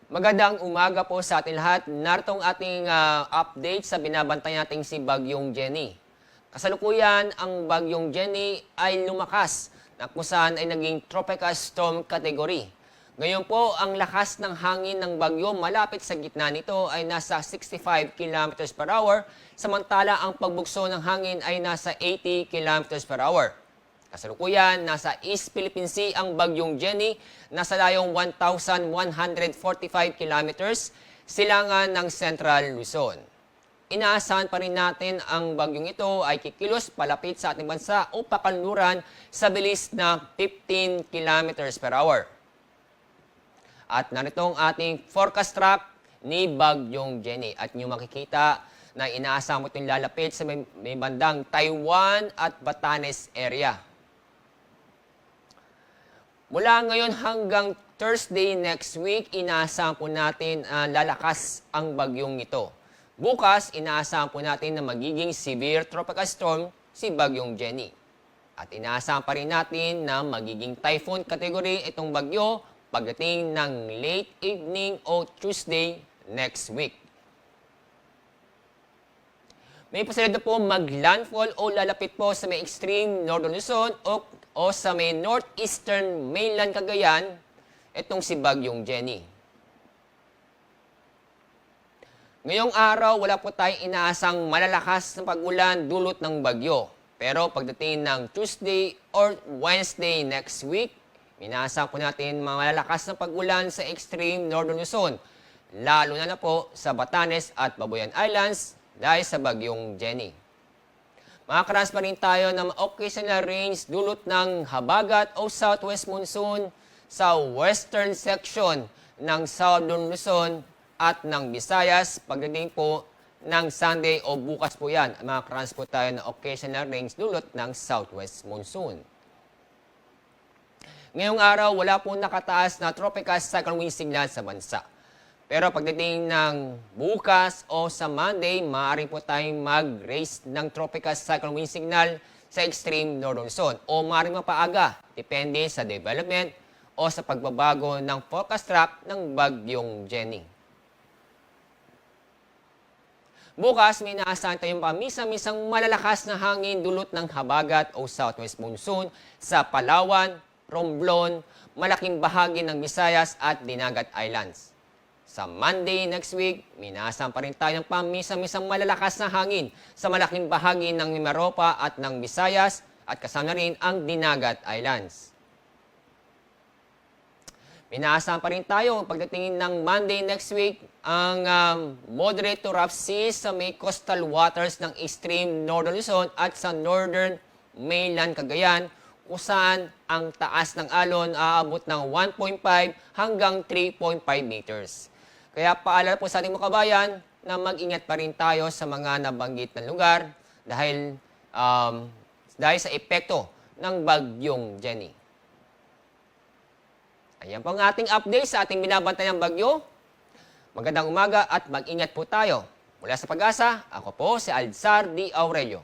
Magandang umaga po sa ating lahat. Narito ang ating update sa binabantay nating si Bagyong Jenny. Kasalukuyan, ang Bagyong Jenny ay lumakas na kung saan ay naging tropical storm category. Ngayon po, ang lakas ng hangin ng bagyo malapit sa gitna nito ay nasa 65 km per hour, samantala ang pagbugso ng hangin ay nasa 80 km per hour. Kasalukuyan, nasa East Philippine Sea ang Bagyong Jenny, nasa layong 1,145 kilometers, silangan ng Central Luzon. Inaasahan pa rin natin ang bagyong ito ay kikilos palapit sa ating bansa o pakanluran sa bilis na 15 kilometers per hour. At narito ang ating forecast track ni Bagyong Jenny. At nyo makikita na inaasahan mo itong lalapit sa may bandang Taiwan at Batanes area. Mula ngayon hanggang Thursday next week, inaasahan po natin lalakas ang bagyong ito. Bukas, inaasahan po natin na magiging severe tropical storm si Bagyong Jenny. At inaasahan pa rin natin na magiging typhoon category itong bagyo pagdating ng late evening o Tuesday next week. May posibilidad po mag-landfall o lalapit po sa may extreme northern Luzon o sa may northeastern mainland Cagayan, itong si Bagyong Jenny. Ngayong araw, wala po tayong inaasang malalakas na pag-ulan dulot ng bagyo. Pero pagdating ng Tuesday or Wednesday next week, inaasahan po natin malalakas na pag-ulan sa extreme northern Luzon, lalo na po sa Batanes at Babuyan Islands dahil sa Bagyong Jenny. Makakaras pa rin tayo ng occasional rains dulot ng habagat o southwest monsoon sa western section ng southern Luzon at ng Visayas pagdating po ng Sunday o bukas po yan. Makakaras po tayo ng occasional rains dulot ng southwest monsoon. Ngayong araw, wala po nakataas na tropical cyclone wind signal sa bansa. Pero pagdating ng bukas o sa Monday, maaari po tayong mag-raise ng tropical cyclone wind signal sa extreme northern Luzon o maaari mapaaga, depende sa development o sa pagbabago ng forecast track ng Bagyong Jenny. Bukas, may inaasahan tayong pamisa-misang malalakas na hangin dulot ng habagat o southwest monsoon sa Palawan, Romblon, malaking bahagi ng Visayas at Dinagat Islands. Sa Monday next week, minaasahan pa rin tayo ng pamisa-misang malalakas na hangin sa malaking bahagi ng Mimaropa at ng Visayas at kasama rin ang Dinagat Islands. Minaasahan pa rin tayo pagdating ng Monday next week ang moderate to rough seas sa may coastal waters ng extreme northern Luzon at sa northern mainland Cagayan kung saan ang taas ng alon aabot ng 1.5 hanggang 3.5 meters. Kaya paalala po sa ating mga kabayan na mag-ingat pa rin tayo sa mga nabanggit na lugar dahil sa epekto ng Bagyong Jenny. Ayan po ang ating update sa ating binabantayang bagyo. Magandang umaga at mag-ingat po tayo. Mula sa Pag-asa, ako po si Alzar D. Aurelio.